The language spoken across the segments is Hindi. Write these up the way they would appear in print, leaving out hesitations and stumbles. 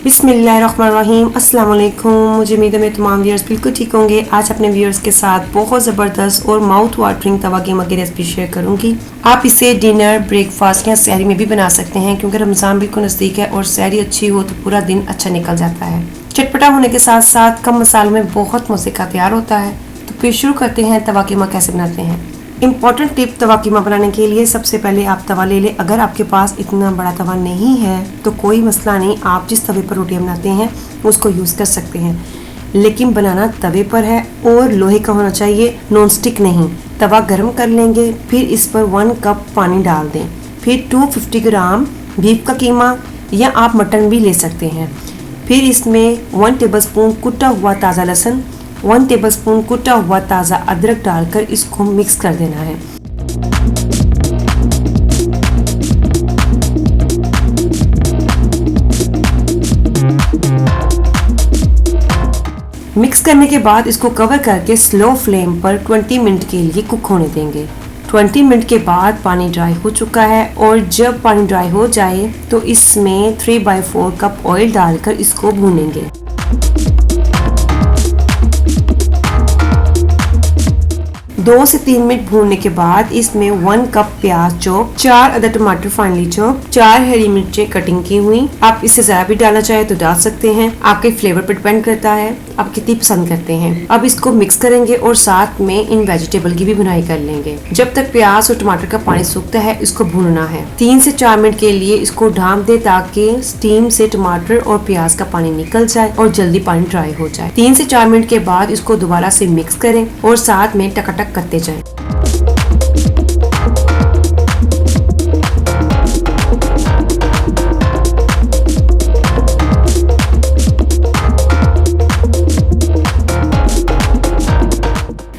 बिस्मिल्लाहिर्रहमानिर्रहीम। अस्सलाम वालेकुम। मुझे उम्मीद है मेरे तमाम व्यूअर्स बिल्कुल ठीक होंगे। आज अपने व्यूअर्स के साथ बहुत ज़बरदस्त और माउथ वाटरिंग तवा कीमा की रेसिपी शेयर करूंगी। आप इसे डिनर, ब्रेकफास्ट या सहरी में भी बना सकते हैं क्योंकि रमज़ान बिल्कुल नज़दीक है और सहरी अच्छी हो तो पूरा दिन अच्छा निकल जाता है। चटपटा होने के साथ साथ कम मसालों में बहुत मज़े का तैयार होता है। तो फिर शुरू करते हैं तवा कीमा कैसे बनाते हैं। इम्पॉर्टेंट टिप तवा कीमा बनाने के लिए सबसे पहले आप तवा ले लें। अगर आपके पास इतना बड़ा तवा नहीं है तो कोई मसला नहीं, आप जिस तवे पर रोटियां बनाते हैं उसको यूज़ कर सकते हैं, लेकिन बनाना तवे पर है और लोहे का होना चाहिए, नॉन स्टिक नहीं। तवा गर्म कर लेंगे, फिर इस पर 1 कप पानी डाल दें, फिर 250 ग्राम बीफ का कीमा या आप मटन भी ले सकते हैं। फिर इसमें 1 टेबलस्पून कुटा हुआ ताज़ा लहसुन, 1 टेबलस्पून कुटा हुआ ताज़ा अदरक डालकर इसको मिक्स कर देना है। मिक्स करने के बाद इसको कवर करके स्लो फ्लेम पर 20 मिनट के लिए कुक होने देंगे। 20 मिनट के बाद पानी ड्राई हो चुका है और जब पानी ड्राई हो जाए तो इसमें 3/4 कप ऑयल डालकर इसको भूनेंगे। 2 से 3 मिनट भूनने के बाद इसमें 1 कप प्याज चॉप, 4 अदद टमाटर फाइनली चॉप, 4 हरी मिर्चें कटिंग की हुई। आप इससे ज्यादा भी डालना चाहे तो डाल सकते हैं, आपके फ्लेवर पर डिपेंड करता है आप कितनी पसंद करते हैं। अब इसको मिक्स करेंगे और साथ में इन वेजिटेबल की भी भुनाई कर लेंगे। जब तक प्याज और टमाटर का पानी सूखता है इसको भूनना है। 3 से 4 मिनट के लिए इसको ढाँप दें ताकि स्टीम से टमाटर और प्याज का पानी निकल जाए और जल्दी पानी ड्राई हो जाए। 3 से 4 मिनट के बाद इसको दोबारा से मिक्स करें और साथ में टकाटक करते जाएं।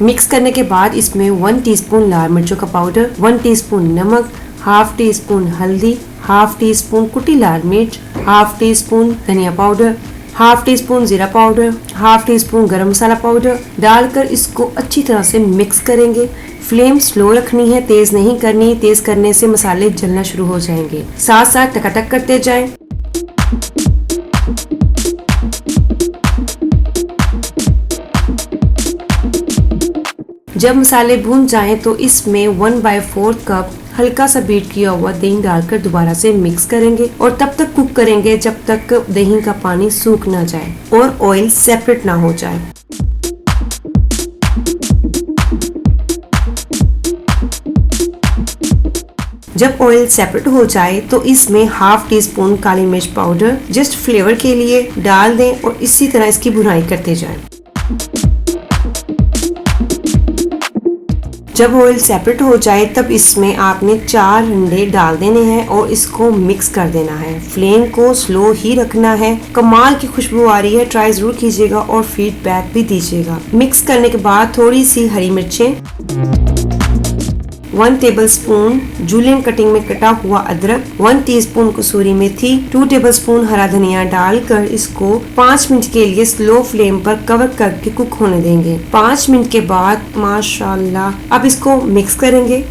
मिक्स करने के बाद इसमें 1 टीस्पून लाल मिर्चों का पाउडर, 1 टीस्पून नमक, हाफ टी स्पून हल्दी, हाफ टी स्पून कुटी लाल मिर्च, हाफ टी स्पून धनिया पाउडर, हाफ टी स्पून जीरा पाउडर, हाफ टी स्पून गरम मसाला पाउडर डालकर इसको अच्छी तरह से मिक्स करेंगे। फ्लेम स्लो रखनी है, तेज नहीं करनी। तेज करने से मसाले जलना शुरू हो जाएंगे। साथ साथ टकाटक करते जाएं। जब मसाले भून जाएं तो इसमें 1/4 कप हल्का सा बीट किया हुआ दही डालकर दोबारा से मिक्स करेंगे और तब तक कुक करेंगे जब तक दही का पानी सूख ना जाए और ऑयल सेपरेट ना हो जाए। जब ऑयल सेपरेट हो जाए तो इसमें हाफ टी स्पून काली मिर्च पाउडर जस्ट फ्लेवर के लिए डाल दें और इसी तरह इसकी भुनाई करते जाएं। जब ऑयल सेपरेट हो जाए तब इसमें आपने 4 अंडे डाल देने हैं और इसको मिक्स कर देना है। फ्लेम को स्लो ही रखना है। कमाल की खुशबू आ रही है, ट्राई जरूर कीजिएगा और फीडबैक भी दीजिएगा। मिक्स करने के बाद थोड़ी सी हरी मिर्चें, 1 टेबलस्पून जूलियन कटिंग में कटा हुआ अदरक, 1 टीस्पून कसूरी मेथी, 2 टेबलस्पून हरा धनिया डालकर इसको 5 मिनट के लिए स्लो फ्लेम पर कवर करके कुक होने देंगे। 5 मिनट के बाद माशाल्लाह अब इसको मिक्स करेंगे।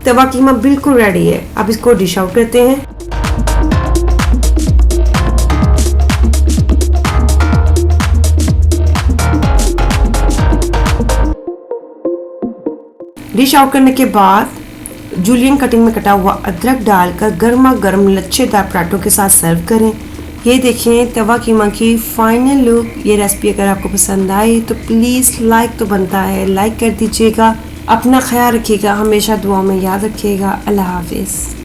तवा कीमा बिल्कुल रेडी है। अब इसको डिश आउट करते हैं। डिश आउट करने के बाद जूलियन कटिंग में कटा हुआ अदरक डालकर गर्मा गर्म लच्छेदार पराठों के साथ सर्व करें। ये देखें तवा कीमा की फाइनल लुक। ये रेसिपी अगर आपको पसंद आई तो प्लीज़ लाइक तो बनता है, लाइक कर दीजिएगा। अपना ख्याल रखिएगा, हमेशा दुआ में याद रखिएगा। अल्लाह हाफिज़।